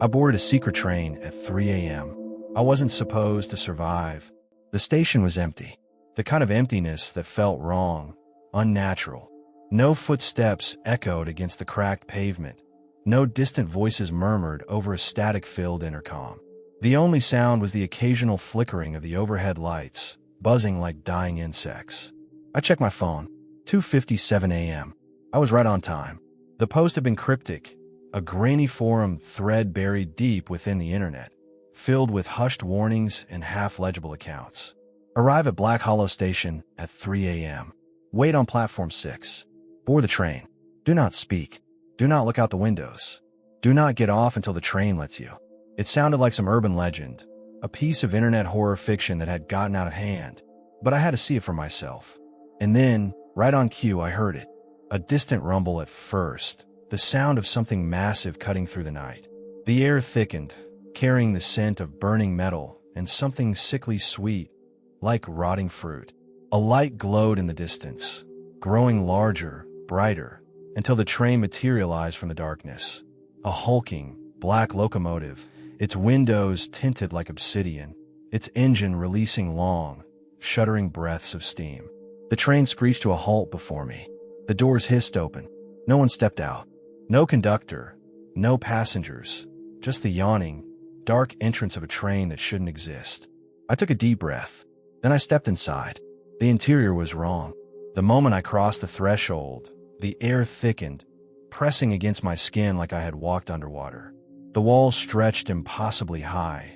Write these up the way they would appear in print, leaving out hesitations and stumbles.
I boarded a secret train at 3 a.m. I wasn't supposed to survive. The station was empty. The kind of emptiness that felt wrong, unnatural. No footsteps echoed against the cracked pavement. No distant voices murmured over a static-filled intercom. The only sound was the occasional flickering of the overhead lights, buzzing like dying insects. I checked my phone. 2:57 a.m. I was right on time. The post had been cryptic, a grainy forum thread buried deep within the internet, filled with hushed warnings and half-legible accounts. Arrive at Black Hollow Station at 3 a.m. Wait on platform 6. Board the train. Do not speak. Do not look out the windows. Do not get off until the train lets you. It sounded like some urban legend, a piece of internet horror fiction that had gotten out of hand, but I had to see it for myself. And then, right on cue, I heard it. A distant rumble at first, the sound of something massive cutting through the night. The air thickened, carrying the scent of burning metal and something sickly sweet, like rotting fruit. A light glowed in the distance, growing larger, brighter, until the train materialized from the darkness. A hulking, black locomotive, its windows tinted like obsidian, its engine releasing long, shuddering breaths of steam. The train screeched to a halt before me. The doors hissed open. No one stepped out. No conductor, no passengers, just the yawning, dark entrance of a train that shouldn't exist. I took a deep breath. Then I stepped inside. The interior was wrong. The moment I crossed the threshold, the air thickened, pressing against my skin like I had walked underwater. The walls stretched impossibly high,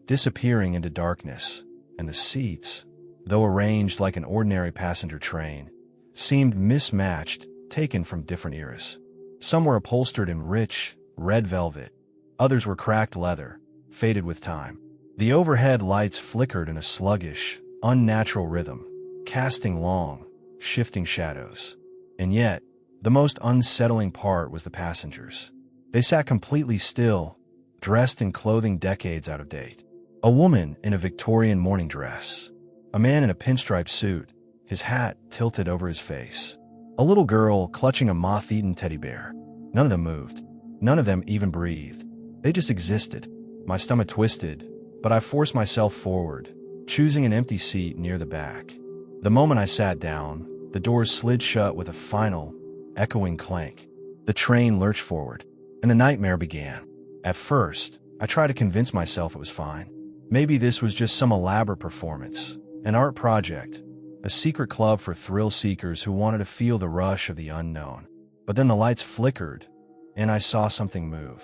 disappearing into darkness, and the seats, though arranged like an ordinary passenger train, seemed mismatched, taken from different eras. Some were upholstered in rich, red velvet. Others were cracked leather, faded with time. The overhead lights flickered in a sluggish, unnatural rhythm, casting long, shifting shadows. And yet, the most unsettling part was the passengers. They sat completely still, dressed in clothing decades out of date. A woman in a Victorian morning dress. A man in a pinstripe suit, his hat tilted over his face. A little girl clutching a moth-eaten teddy bear. None of them moved. None of them even breathed. They just existed. My stomach twisted, but I forced myself forward, choosing an empty seat near the back. The moment I sat down, the doors slid shut with a final, echoing clank. The train lurched forward, and the nightmare began. At first, I tried to convince myself it was fine. Maybe this was just some elaborate performance, an art project, a secret club for thrill seekers who wanted to feel the rush of the unknown. But then the lights flickered, and I saw something move.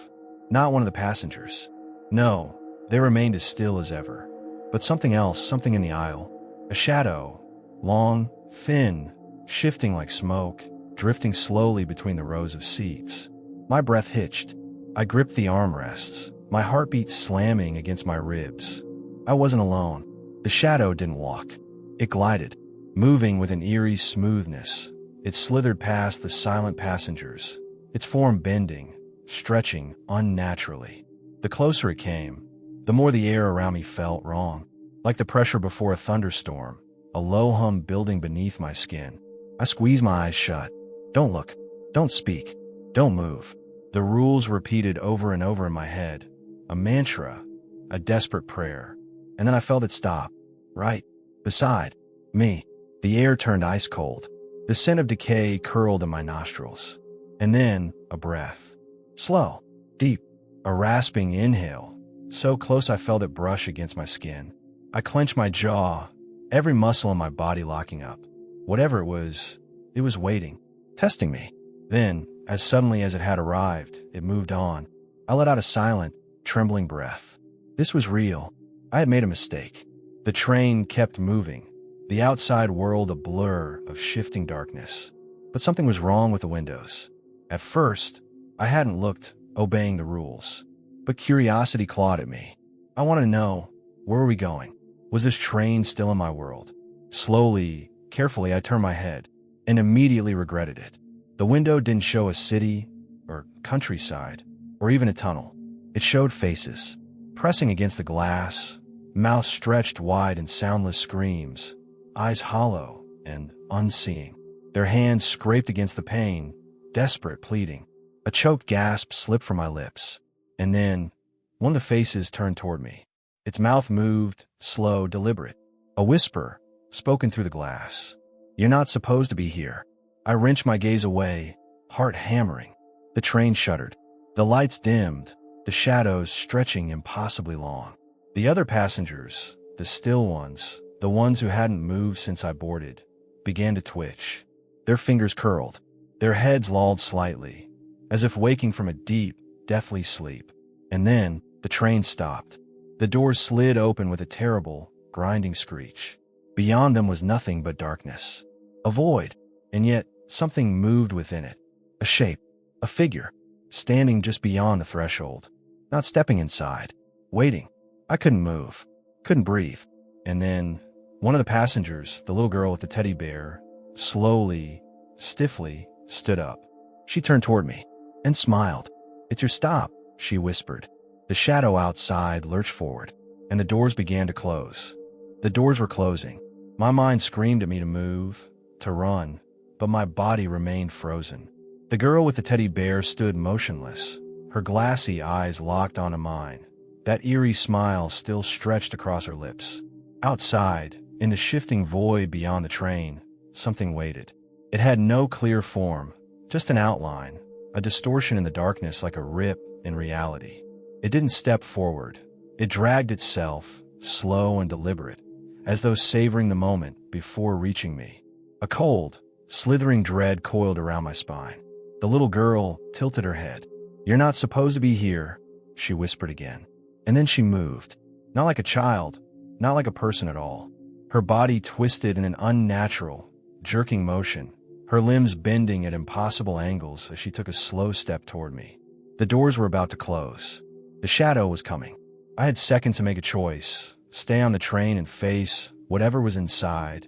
Not one of the passengers. No, they remained as still as ever. But something else, something in the aisle. A shadow, long, thin, shifting like smoke, drifting slowly between the rows of seats. My breath hitched. I gripped the armrests, my heartbeat slamming against my ribs. I wasn't alone. The shadow didn't walk. It glided, moving with an eerie smoothness. It slithered past the silent passengers, its form bending, stretching unnaturally. The closer it came, the more the air around me felt wrong, like the pressure before a thunderstorm, a low hum building beneath my skin. I squeezed my eyes shut. Don't look. Don't speak. Don't move. The rules repeated over and over in my head, a mantra, a desperate prayer. And then I felt it stop, right beside me. The air turned ice cold. The scent of decay curled in my nostrils. And then a breath. Slow, deep, a rasping inhale, so close I felt it brush against my skin. I clenched my jaw, every muscle in my body locking up. Whatever it was waiting, testing me. Then, as suddenly as it had arrived, it moved on. I let out a silent, trembling breath. This was real. I had made a mistake. The train kept moving, the outside world a blur of shifting darkness. But something was wrong with the windows. At first, I hadn't looked, obeying the rules. But curiosity clawed at me. I wanted to know, where were we going? Was this train still in my world? Slowly, carefully, I turned my head, and immediately regretted it. The window didn't show a city, or countryside, or even a tunnel. It showed faces, pressing against the glass, mouths stretched wide in soundless screams, eyes hollow and unseeing. Their hands scraped against the pane, desperate, pleading. A choked gasp slipped from my lips, and then, One of the faces turned toward me. Its mouth moved, slow, deliberate. A whisper, spoken through the glass. "You're not supposed to be here." I wrenched my gaze away, heart hammering. The train shuddered. The lights dimmed, the shadows stretching impossibly long. The other passengers, the still ones, the ones who hadn't moved since I boarded, began to twitch. Their fingers curled. Their heads lolled slightly, as if waking from a deep, deathly sleep. And then, the train stopped. The doors slid open with a terrible, grinding screech. Beyond them was nothing but darkness. A void, and yet something moved within it. A shape, a figure, standing just beyond the threshold. Not stepping inside, waiting. I couldn't move, couldn't breathe. And then, one of the passengers, the little girl with the teddy bear, slowly, stiffly, stood up. She turned toward me and smiled. "It's your stop," she whispered. The shadow outside lurched forward, and the doors began to close. The doors were closing. My mind screamed at me to move, to run, but my body remained frozen. The girl with the teddy bear stood motionless, her glassy eyes locked onto mine. That eerie smile still stretched across her lips. Outside, in the shifting void beyond the train, something waited. It had no clear form, just an outline, a distortion in the darkness like a rip in reality. It didn't step forward. It dragged itself, slow and deliberate, as though savoring the moment before reaching me. A cold, slithering dread coiled around my spine. The little girl tilted her head. "You're not supposed to be here," she whispered again. And then she moved. Not like a child, not like a person at all. Her body twisted in an unnatural, jerking motion, her limbs bending at impossible angles as she took a slow step toward me. The doors were about to close. The shadow was coming. I had seconds to make a choice: stay on the train and face whatever was inside,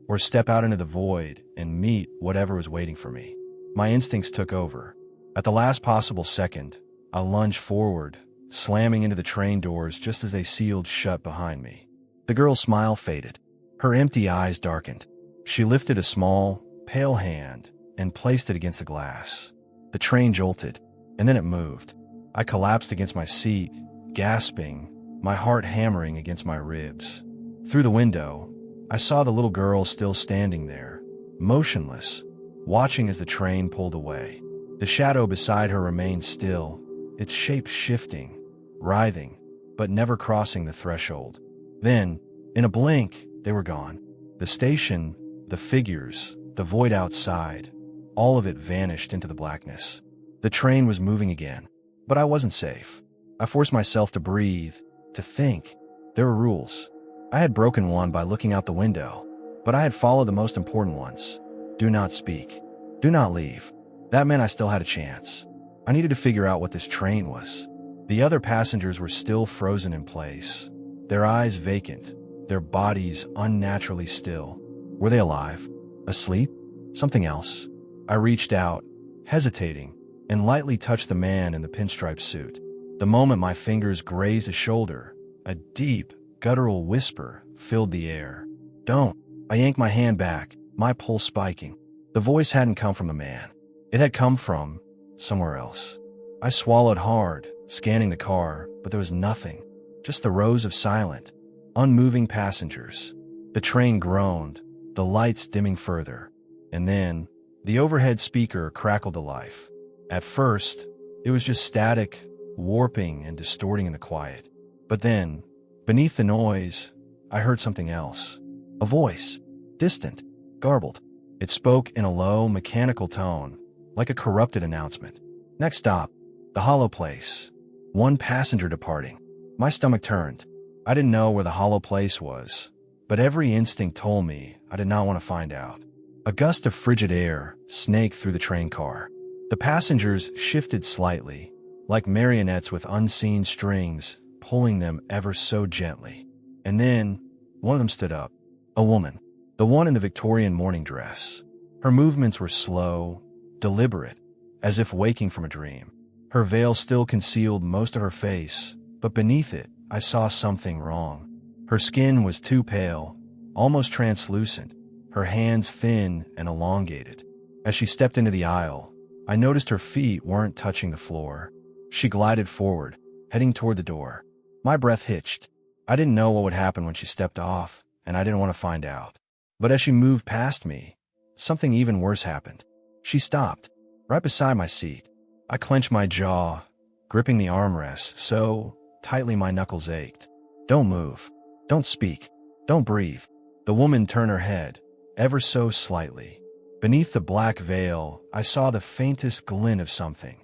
or step out into the void and meet whatever was waiting for me. My instincts took over. At the last possible second, I lunged forward, slamming into the train doors just as they sealed shut behind me. The girl's smile faded. Her empty eyes darkened. She lifted a small, pale hand and placed it against the glass. The train jolted, and then it moved. I collapsed against my seat, gasping, my heart hammering against my ribs. Through the window, I saw the little girl still standing there, motionless, watching as the train pulled away. The shadow beside her remained still, its shape shifting, writhing, but never crossing the threshold. Then, in a blink, they were gone. The station, the figures, the void outside, all of it vanished into the blackness. The train was moving again, but I wasn't safe. I forced myself to breathe, to think. There were rules. I had broken one by looking out the window, but I had followed the most important ones. Do not speak. Do not leave. That meant I still had a chance. I needed to figure out what this train was. The other passengers were still frozen in place, their eyes vacant, their bodies unnaturally still. Were they alive? Asleep? Something else? I reached out, hesitating, and lightly touched the man in the pinstripe suit. The moment my fingers grazed his shoulder, a deep, guttural whisper filled the air. "Don't." I yanked my hand back, my pulse spiking. The voice hadn't come from the man. It had come from somewhere else. I swallowed hard, scanning the car, but there was nothing. Just the rows of silent, unmoving passengers. The train groaned, the lights dimming further. And then, the overhead speaker crackled to life. At first, it was just static, warping and distorting in the quiet. But then, beneath the noise, I heard something else. A voice, distant, garbled. It spoke in a low, mechanical tone, like a corrupted announcement. "Next stop, the hollow place. One passenger departing." My stomach turned. I didn't know where the hollow place was, but every instinct told me I did not want to find out. A gust of frigid air snaked through the train car. The passengers shifted slightly, like marionettes with unseen strings, pulling them ever so gently. And then, one of them stood up. A woman. The one in the Victorian morning dress. Her movements were slow, deliberate, as if waking from a dream. Her veil still concealed most of her face, but beneath it, I saw something wrong. Her skin was too pale, almost translucent, her hands thin and elongated. As she stepped into the aisle, I noticed her feet weren't touching the floor. She glided forward, heading toward the door. My breath hitched. I didn't know what would happen when she stepped off, and I didn't want to find out. But as she moved past me, something even worse happened. She stopped, right beside my seat. I clenched my jaw, gripping the armrest so tightly my knuckles ached. "Don't move. Don't speak. Don't breathe." The woman turned her head, ever so slightly. Beneath the black veil, I saw the faintest glint of something.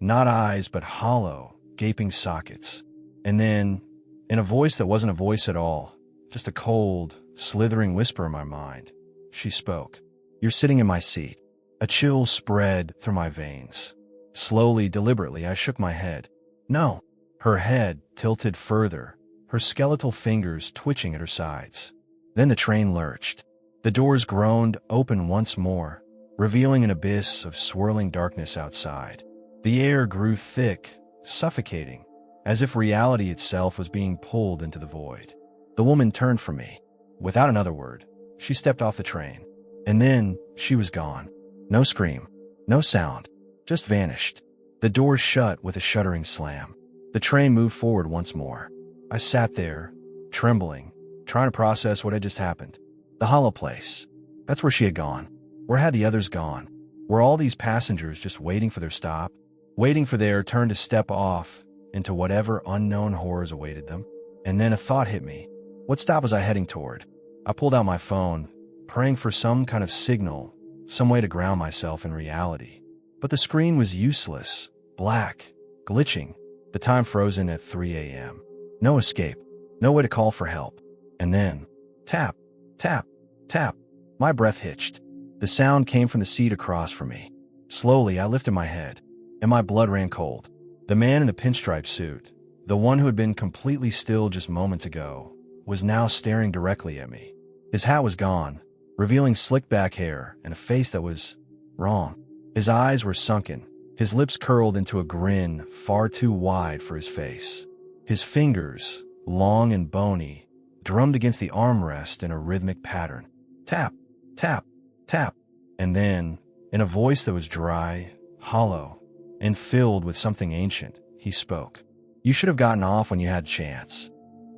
Not eyes, but hollow, gaping sockets. And then, in a voice that wasn't a voice at all, just a cold, slithering whisper in my mind, she spoke. "You're sitting in my seat." A chill spread through my veins. Slowly, deliberately, I shook my head. "No." Her head tilted further, her skeletal fingers twitching at her sides. Then the train lurched. The doors groaned open once more, revealing an abyss of swirling darkness outside. The air grew thick, suffocating, as if reality itself was being pulled into the void. The woman turned from me. Without another word, she stepped off the train. And then she was gone. No scream, no sound, just vanished. The doors shut with a shuddering slam. The train moved forward once more. I sat there, trembling, trying to process what had just happened. The hollow place. That's where she had gone. Where had the others gone? Were all these passengers just waiting for their stop? Waiting for their turn to step off into whatever unknown horrors awaited them? And then a thought hit me. What stop was I heading toward? I pulled out my phone, praying for some kind of signal, some way to ground myself in reality. But the screen was useless, black, glitching, the time frozen at 3 a.m. No escape, no way to call for help. And then, tap, tap, tap. My breath hitched. The sound came from the seat across from me. Slowly, I lifted my head, and my blood ran cold. The man in the pinstripe suit, the one who had been completely still just moments ago, was now staring directly at me. His hat was gone, revealing slicked back hair and a face that was wrong. His eyes were sunken, his lips curled into a grin far too wide for his face. His fingers, long and bony, drummed against the armrest in a rhythmic pattern. Tap, tap, tap. And then, in a voice that was dry, hollow, and filled with something ancient, he spoke. "You should have gotten off when you had a chance."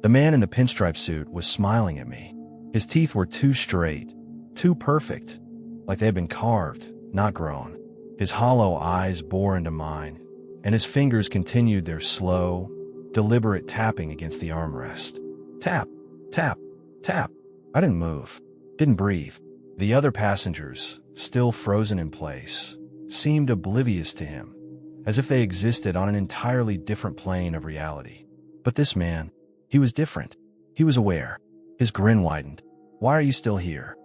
The man in the pinstripe suit was smiling at me. His teeth were too straight, too perfect, like they had been carved, not grown. His hollow eyes bore into mine, and his fingers continued their slow, deliberate tapping against the armrest. Tap, tap, tap. I didn't move, didn't breathe. The other passengers, still frozen in place, seemed oblivious to him, as if they existed on an entirely different plane of reality. But this man, he was different. He was aware. His grin widened. "Why are you still here?"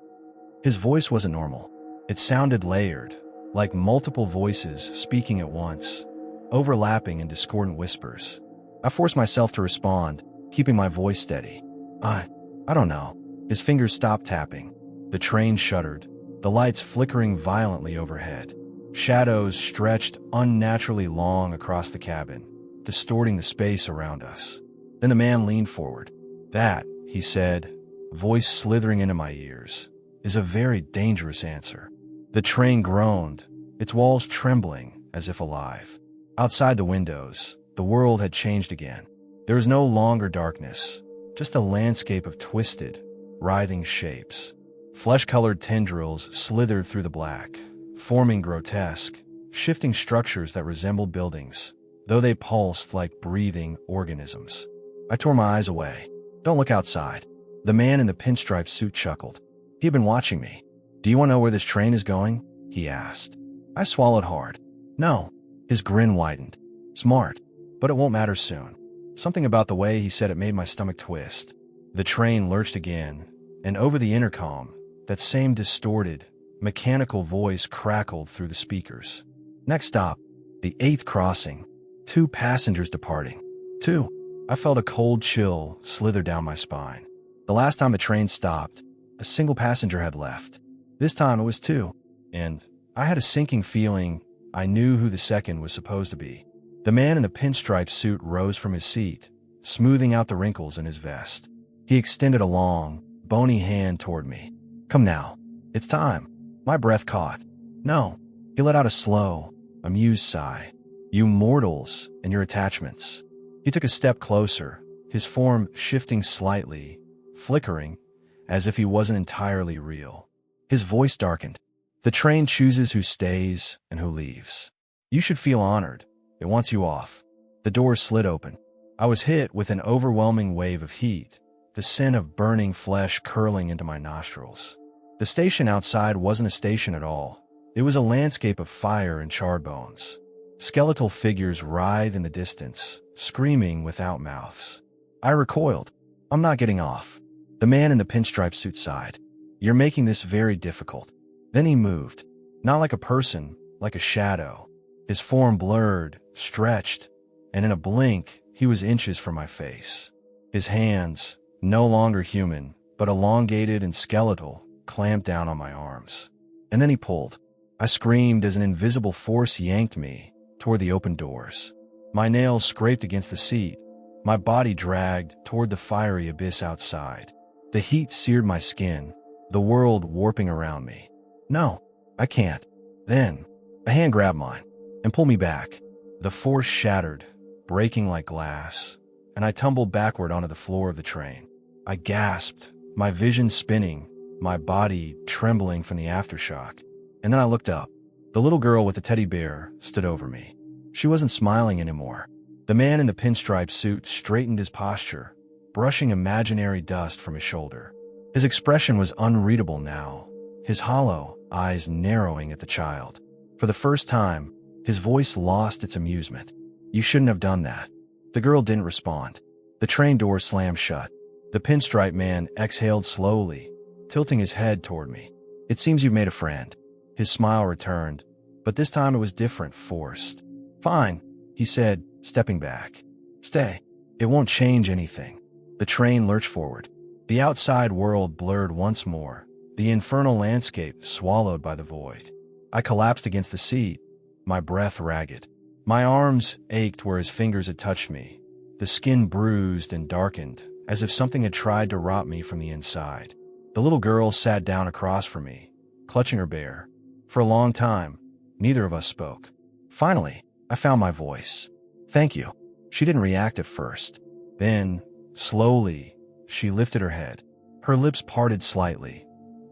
His voice wasn't normal. It sounded layered, like multiple voices speaking at once, overlapping in discordant whispers. I forced myself to respond, keeping my voice steady. I don't know." His fingers stopped tapping. The train shuddered, the lights flickering violently overhead. Shadows stretched unnaturally long across the cabin, distorting the space around us. Then the man leaned forward. "That," he said, voice slithering into my ears, "is a very dangerous answer." The train groaned, its walls trembling as if alive. Outside the windows, the world had changed again. There was no longer darkness, just a landscape of twisted, writhing shapes. Flesh-colored tendrils slithered through the black, forming grotesque, shifting structures that resembled buildings, though they pulsed like breathing organisms. I tore my eyes away. "Don't look outside." The man in the pinstripe suit chuckled. He had been watching me. "Do you want to know where this train is going?" he asked. I swallowed hard. "No." His grin widened. "Smart, but it won't matter soon." Something about the way he said it made my stomach twist. The train lurched again, and over the intercom, that same distorted, mechanical voice crackled through the speakers. "Next stop, the 8th crossing. 2 passengers departing." 2. I felt a cold chill slither down my spine. The last time a train stopped, a single passenger had left. This time it was 2, and I had a sinking feeling I knew who the second was supposed to be. The man in the pinstripe suit rose from his seat, smoothing out the wrinkles in his vest. He extended a long, bony hand toward me. "Come now. It's time." My breath caught. "No." He let out a slow, amused sigh. "You mortals and your attachments. He took a step closer, his form shifting slightly, flickering, as if he wasn't entirely real. His voice darkened. The train chooses who stays and who leaves. You should feel honored. It wants you off. The door slid open. I was hit with an overwhelming wave of heat, the scent of burning flesh curling into my nostrils. The station outside wasn't a station at all. It was a landscape of fire and charred bones. Skeletal figures writhed in the distance, screaming without mouths. I recoiled. I'm not getting off. The man in the pinstripe suit sighed. You're making this very difficult. Then he moved. Not like a person, like a shadow. His form blurred, stretched, and in a blink, he was inches from my face. His hands, no longer human, but elongated and skeletal, clamped down on my arms. And then he pulled. I screamed as an invisible force yanked me toward the open doors. My nails scraped against the seat. My body dragged toward the fiery abyss outside. The heat seared my skin, the world warping around me. No, I can't. Then, a hand grabbed mine and pulled me back. The force shattered, breaking like glass, and I tumbled backward onto the floor of the train. I gasped, my vision spinning, my body trembling from the aftershock. And then I looked up. The little girl with the teddy bear stood over me. She wasn't smiling anymore. The man in the pinstripe suit straightened his posture, brushing imaginary dust from his shoulder. His expression was unreadable now, his hollow eyes narrowing at the child. For the first time, his voice lost its amusement. You shouldn't have done that. The girl didn't respond. The train door slammed shut. The pinstripe man exhaled slowly, tilting his head toward me. It seems you've made a friend. His smile returned, but this time it was different, forced. Fine, he said, stepping back. Stay. It won't change anything. The train lurched forward. The outside world blurred once more, the infernal landscape swallowed by the void. I collapsed against the seat, my breath ragged. My arms ached where his fingers had touched me, the skin bruised and darkened, as if something had tried to rot me from the inside. The little girl sat down across from me, clutching her bear. For a long time, neither of us spoke. Finally, I found my voice. Thank you. She didn't react at first. Then, slowly, she lifted her head. Her lips parted slightly,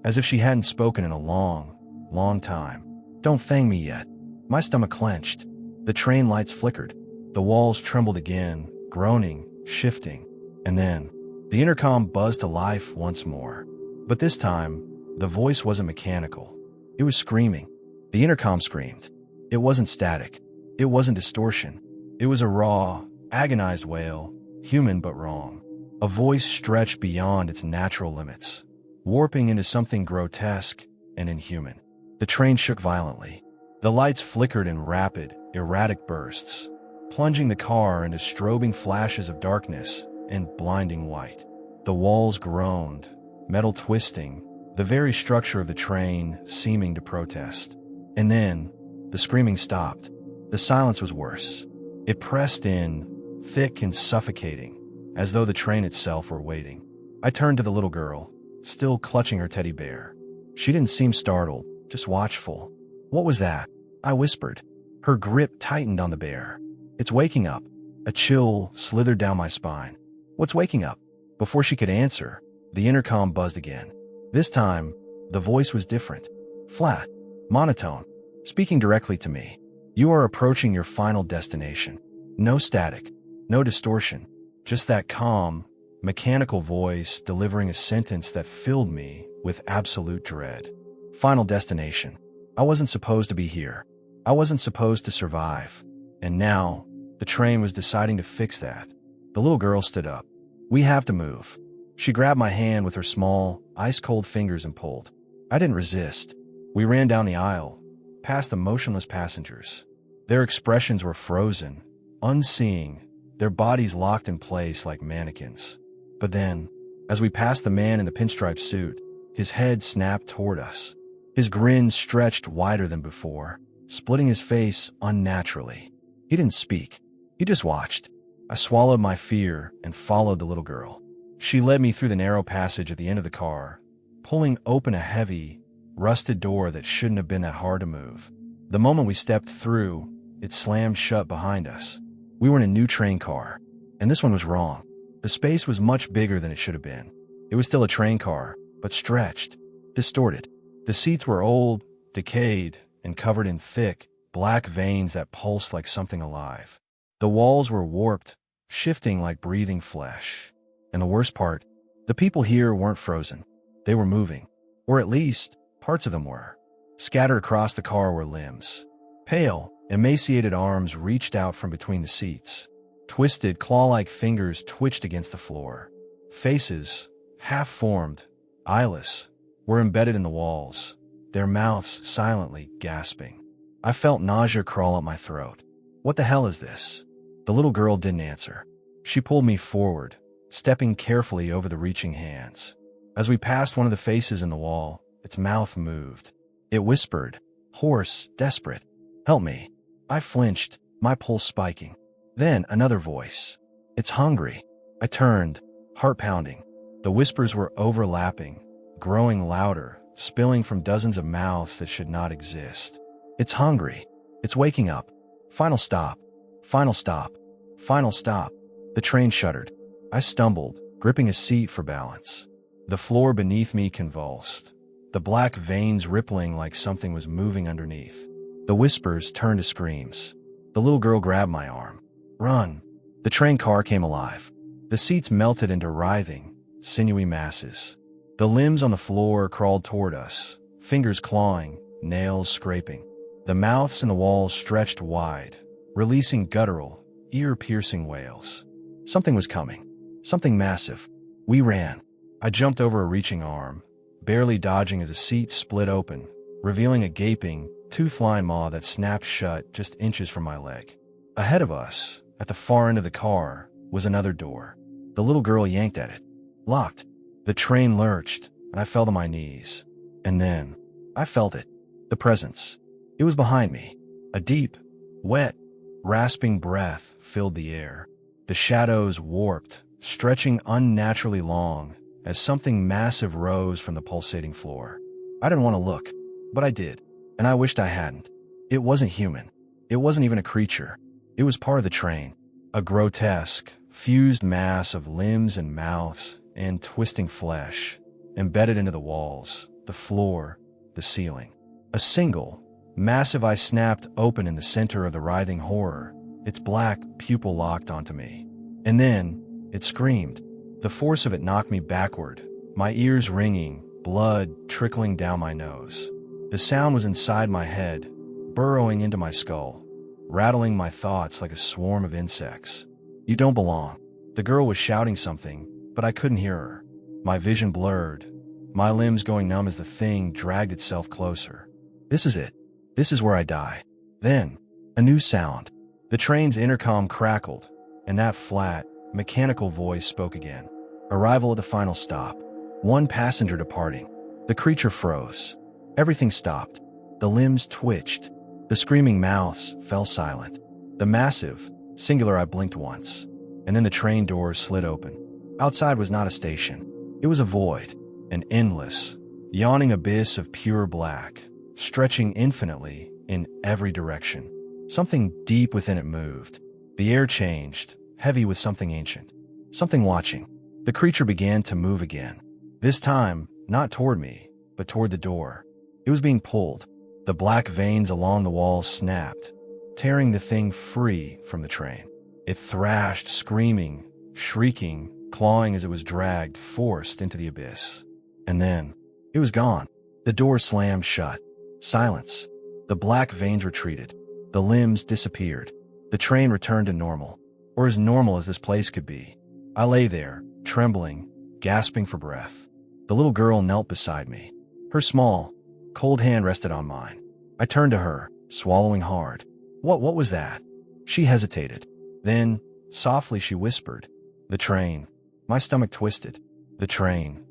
as if she hadn't spoken in a long, long time. Don't thank me yet. My stomach clenched. The train lights flickered. The walls trembled again, groaning, shifting. And then, the intercom buzzed to life once more. But this time, the voice wasn't mechanical. It was screaming. The intercom screamed. It wasn't static. It wasn't distortion. It was a raw, agonized wail, human but wrong. A voice stretched beyond its natural limits, warping into something grotesque and inhuman. The train shook violently. The lights flickered in rapid, erratic bursts, plunging the car into strobing flashes of darkness and blinding white. The walls groaned, metal twisting, the very structure of the train seeming to protest. And then, the screaming stopped. The silence was worse. It pressed in, thick and suffocating, as though the train itself were waiting. I turned to the little girl, still clutching her teddy bear. She didn't seem startled, just watchful. What was that? I whispered. Her grip tightened on the bear. It's waking up. A chill slithered down my spine. What's waking up? Before she could answer, the intercom buzzed again. This time, the voice was different. Flat, monotone, speaking directly to me. You are approaching your final destination. No static, no distortion, just that calm, mechanical voice delivering a sentence that filled me with absolute dread. Final destination. I wasn't supposed to be here. I wasn't supposed to survive. And now, the train was deciding to fix that. The little girl stood up. We have to move. She grabbed my hand with her small, ice-cold fingers and pulled. I didn't resist. We ran down the aisle, past the motionless passengers. Their expressions were frozen, unseeing, their bodies locked in place like mannequins. But then, as we passed the man in the pinstripe suit, his head snapped toward us. His grin stretched wider than before, splitting his face unnaturally. He didn't speak. He just watched. I swallowed my fear and followed the little girl. She led me through the narrow passage at the end of the car, pulling open a heavy, rusted door that shouldn't have been that hard to move. The moment we stepped through, it slammed shut behind us. We were in a new train car, And this one was wrong. The space was much bigger than it should have been. It was still a train car, but stretched, distorted. The seats were old, decayed, and covered in thick, black veins that pulsed like something alive. The walls were warped, shifting like breathing flesh. And the worst part, the people here weren't frozen. They were moving. Or at least, parts of them were. Scattered across the car were limbs. Pale, emaciated arms reached out from between the seats. Twisted, claw-like fingers twitched against the floor. Faces, half-formed, eyeless, were embedded in the walls, their mouths silently gasping. I felt nausea crawl up my throat. What the hell is this? The little girl didn't answer. She pulled me forward, stepping carefully over the reaching hands. As we passed one of the faces in the wall, its mouth moved. It whispered, hoarse, desperate, "Help me." I flinched, my pulse spiking. Then another voice. "It's hungry." I turned, heart pounding. The whispers were overlapping, growing louder, spilling from dozens of mouths that should not exist. "It's hungry. It's waking up. Final stop. Final stop. Final stop." The train shuddered. I stumbled, gripping a seat for balance. The floor beneath me convulsed, the black veins rippling like something was moving underneath. The whispers turned to screams. The little girl grabbed my arm. "Run." The train car came alive. The seats melted into writhing, sinewy masses. The limbs on the floor crawled toward us, fingers clawing, nails scraping. The mouths in the walls stretched wide, releasing guttural, ear-piercing wails. Something was coming. Something massive. We ran. I jumped over a reaching arm, barely dodging as a seat split open, revealing a gaping, tooth-lined maw that snapped shut just inches from my leg. Ahead of us, at the far end of the car, was another door. The little girl yanked at it. Locked. The train lurched, and I fell to my knees. And then, I felt it. The presence. It was behind me. A deep, wet, rasping breath filled the air. The shadows warped, stretching unnaturally long, as something massive rose from the pulsating floor. I didn't want to look, but I did, and I wished I hadn't. It wasn't human. It wasn't even a creature. It was part of the train. A grotesque, fused mass of limbs and mouths and twisting flesh, embedded into the walls, the floor, the ceiling. A single, massive eye snapped open in the center of the writhing horror, its black pupil locked onto me. And then, it screamed. The force of it knocked me backward, my ears ringing, blood trickling down my nose. The sound was inside my head, burrowing into my skull, rattling my thoughts like a swarm of insects. "You don't belong." The girl was shouting something, but I couldn't hear her. My vision blurred, my limbs going numb as the thing dragged itself closer. This is it. This is where I die. Then, a new sound. The train's intercom crackled, and that flat, mechanical voice spoke again. Arrival at the final stop. One passenger departing. The creature froze. Everything stopped. The limbs twitched. The screaming mouths fell silent. The massive, singular I blinked once, and then the train doors slid open. Outside was not a station. It was a void, an endless, yawning abyss of pure black, stretching infinitely in every direction. Something deep within it moved. The air changed, heavy with something ancient. Something watching. The creature began to move again. This time, not toward me, but toward the door. It was being pulled. The black veins along the walls snapped, tearing the thing free from the train. It thrashed, screaming, shrieking, clawing as it was dragged, forced into the abyss. And then, it was gone. The door slammed shut. Silence. The black veins retreated. The limbs disappeared. The train returned to normal, or as normal as this place could be. I lay there, trembling, gasping for breath. The little girl knelt beside me. Her small, cold hand rested on mine. I turned to her, swallowing hard. What was that?" She hesitated. Then, softly she whispered, "The train." My stomach twisted. "The train."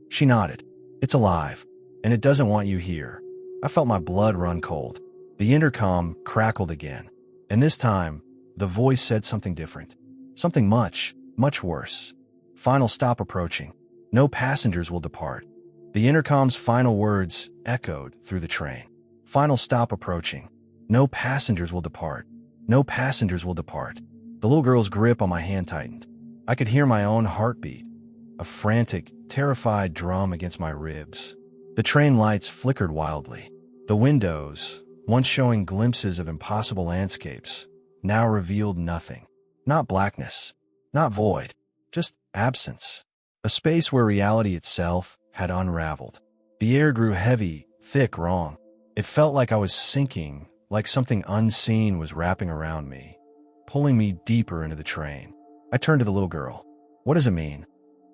She nodded. "It's alive, and it doesn't want you here." I felt my blood run cold. The intercom crackled again, and this time, the voice said something different. Something much, much worse. "Final stop approaching. No passengers will depart." The intercom's final words echoed through the train. "Final stop approaching. No passengers will depart. No passengers will depart." The little girl's grip on my hand tightened. I could hear my own heartbeat, a frantic, terrified drum against my ribs. The train lights flickered wildly. The windows, once showing glimpses of impossible landscapes, now revealed nothing. Not blackness, not void, just absence. A space where reality itself had unraveled. The air grew heavy, thick, wrong. It felt like I was sinking, like something unseen was wrapping around me, pulling me deeper into the train. I turned to the little girl. "What does it mean?"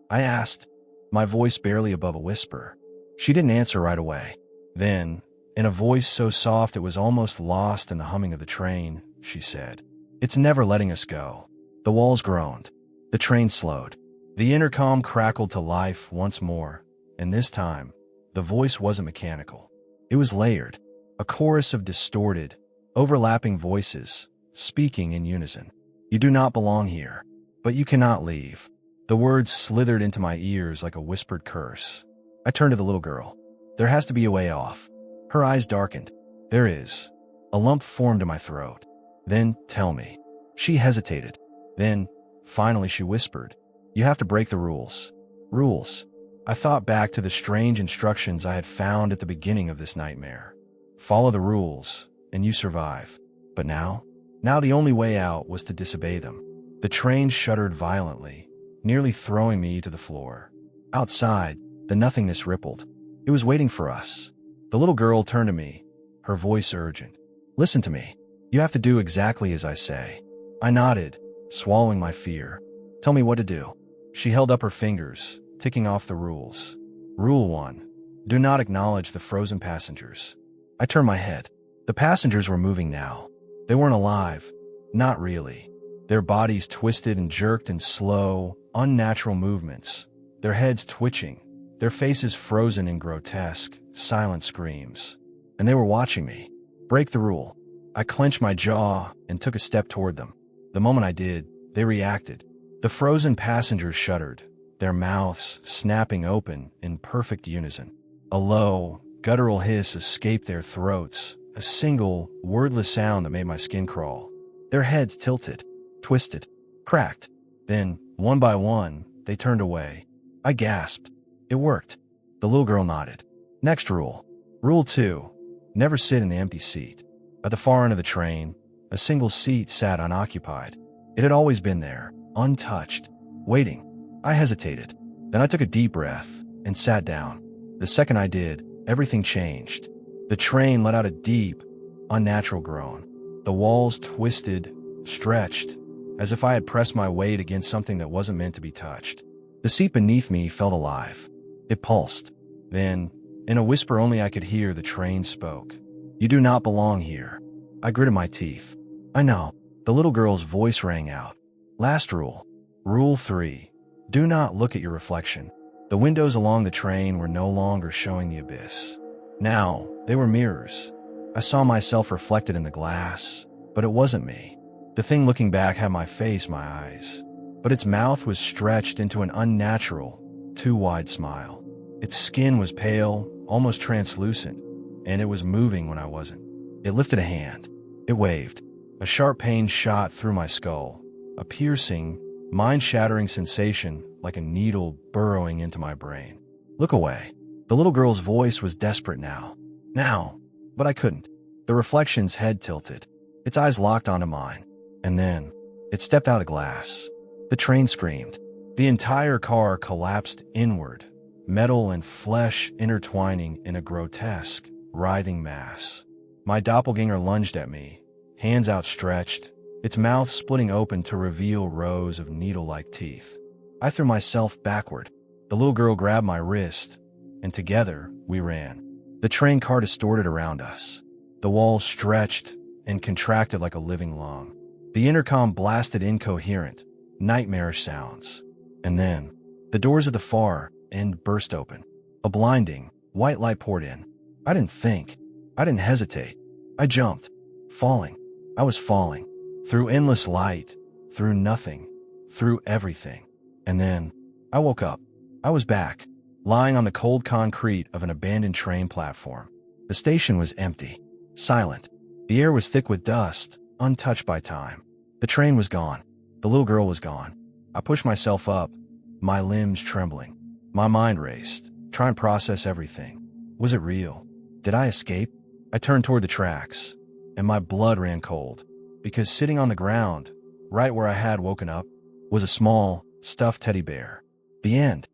I asked, my voice barely above a whisper. She didn't answer right away. Then, in a voice so soft it was almost lost in the humming of the train, she said, "It's never letting us go." The walls groaned. The train slowed. The intercom crackled to life once more, and this time, the voice wasn't mechanical. It was layered, a chorus of distorted, overlapping voices, speaking in unison. "You do not belong here, but you cannot leave." The words slithered into my ears like a whispered curse. I turned to the little girl. "There has to be a way off." Her eyes darkened. "There is." A lump formed in my throat. "Then tell me." She hesitated. Then, finally she whispered, "You have to break the rules." Rules. I thought back to the strange instructions I had found at the beginning of this nightmare. Follow the rules, and you survive. But now? Now the only way out was to disobey them. The train shuddered violently, nearly throwing me to the floor. Outside, the nothingness rippled. It was waiting for us. The little girl turned to me, her voice urgent. "Listen to me. You have to do exactly as I say." I nodded, swallowing my fear. "Tell me what to do." She held up her fingers, ticking off the rules. Rule 1. Do not acknowledge the frozen passengers. I turned my head. The passengers were moving now. They weren't alive. Not really. Their bodies twisted and jerked in slow, unnatural movements, their heads twitching, their faces frozen in grotesque, silent screams. And they were watching me. Break the rule. I clenched my jaw and took a step toward them. The moment I did, they reacted. The frozen passengers shuddered, their mouths snapping open in perfect unison. A low, guttural hiss escaped their throats, a single, wordless sound that made my skin crawl. Their heads tilted, twisted, cracked. Then, one by one, they turned away. I gasped. It worked. The little girl nodded. Next rule. Rule 2. Never sit in the empty seat. At the far end of the train, a single seat sat unoccupied. It had always been there, untouched, waiting. I hesitated. Then I took a deep breath and sat down. The second I did, everything changed. The train let out a deep, unnatural groan. The walls twisted, stretched, as if I had pressed my weight against something that wasn't meant to be touched. The seat beneath me felt alive. It pulsed. Then, in a whisper only I could hear, the train spoke. "You do not belong here." I gritted my teeth. "I know." The little girl's voice rang out. Last rule. Rule 3. Do not look at your reflection. The windows along the train were no longer showing the abyss. Now, they were mirrors. I saw myself reflected in the glass, but it wasn't me. The thing looking back had my face, my eyes, but its mouth was stretched into an unnatural, too wide smile. Its skin was pale, almost translucent, and it was moving when I wasn't. It lifted a hand. It waved. A sharp pain shot through my skull, a piercing, mind-shattering sensation like a needle burrowing into my brain. "Look away." The little girl's voice was desperate now. Now. But I couldn't. The reflection's head tilted. Its eyes locked onto mine. And then, it stepped out of the glass. The train screamed. The entire car collapsed inward, metal and flesh intertwining in a grotesque, writhing mass. My doppelganger lunged at me, hands outstretched, its mouth splitting open to reveal rows of needle-like teeth. I threw myself backward. The little girl grabbed my wrist, and together we ran. The train car distorted around us. The walls stretched and contracted like a living lung. The intercom blasted incoherent, nightmarish sounds. And then, the doors of the far end burst open. A blinding, white light poured in. I didn't think. I didn't hesitate. I jumped. Falling. I was falling. Through endless light. Through nothing. Through everything. And then, I woke up. I was back, lying on the cold concrete of an abandoned train platform. The station was empty. Silent. The air was thick with dust, untouched by time. The train was gone. The little girl was gone. I pushed myself up, my limbs trembling. My mind raced, trying to process everything. Was it real? Did I escape? I turned toward the tracks, and my blood ran cold, because sitting on the ground, right where I had woken up, was a small, stuffed teddy bear. The end.